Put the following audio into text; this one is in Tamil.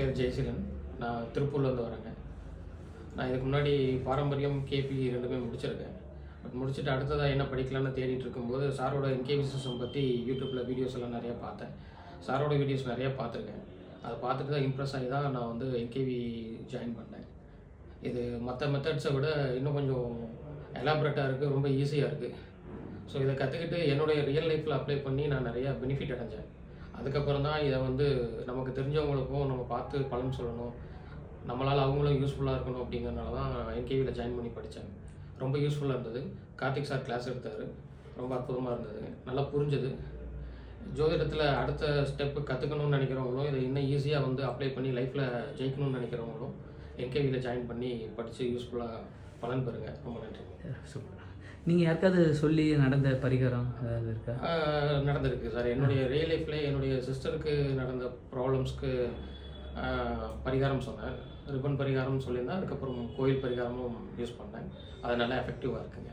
பேர் ஜெயசீலன். நான் திருப்பூர்லேருந்து வரேங்க. நான் இதுக்கு முன்னாடி பாரம்பரியம், கேபி 2மே முடிச்சிருக்கேன். பட் முடிச்சுட்டு அடுத்ததாக என்ன படிக்கலான்னு தேடிட்டு இருக்கும்போது சாரோட என்கேவி சிஸ்டம் பற்றி யூடியூப்பில் வீடியோஸ் எல்லாம் நிறையா பார்த்தேன். சாரோட வீடியோஸ் நிறையா பார்த்துருக்கேன். அதை பார்த்துட்டு தான் இம்ப்ரெஸ் ஆகி தான் நான் வந்து என்கேவி ஜாயின் பண்ணேன். இது மற்ற மெத்தட்ஸை விட இன்னும் கொஞ்சம் எலாபரேட்டாக இருக்குது, ரொம்ப ஈஸியாக இருக்குது. ஸோ இதை கற்றுக்கிட்டு என்னுடைய ரியல் லைஃப்பில் அப்ளை பண்ணி நான் நிறையா பெனிஃபிட் அடைஞ்சேன். அதுக்கப்புறம் தான் இதை வந்து நமக்கு தெரிஞ்சவங்களுக்கும் நம்ம பார்த்து பலன் சொல்லணும், நம்மளால் அவங்களும் யூஸ்ஃபுல்லாக இருக்கணும் அப்படிங்கிறனால தான் என்கேவியில் ஜாயின் பண்ணி படித்தேன். ரொம்ப யூஸ்ஃபுல்லாக இருந்தது. கார்த்திக் சார் கிளாஸ் எடுத்தார், ரொம்ப அற்புதமாக இருந்தது, நல்லா புரிஞ்சுது. ஜோதிடத்தில் அடுத்த ஸ்டெப்பு கற்றுக்கணும்னு நினைக்கிறவங்களும் இதை இன்னும் ஈஸியாக வந்து அப்ளை பண்ணி லைஃப்பில் ஜெயிக்கணும்னு நினைக்கிறவங்களும் என்கேவியில் ஜாயின் பண்ணி படித்து யூஸ்ஃபுல்லாக பலன் பெறுங்க. ரொம்ப நன்றி. சூப்பர். நீங்கள் யாருக்காவது சொல்லி நடந்த பரிகாரம் ஏதாவது இருக்கா? நடந்திருக்கு சார். என்னுடைய ரியல் லைஃப்லேயே என்னுடைய சிஸ்டருக்கு நடந்த ப்ராப்ளம்ஸ்க்கு பரிகாரம் சொன்னேன். ரிப்பன் பரிகாரம்னு சொல்லியிருந்தேன். அதுக்கப்புறம் கோயில் பரிகாரமும் யூஸ் பண்ணேன். அது நல்லா எஃபெக்டிவாக இருக்குங்க.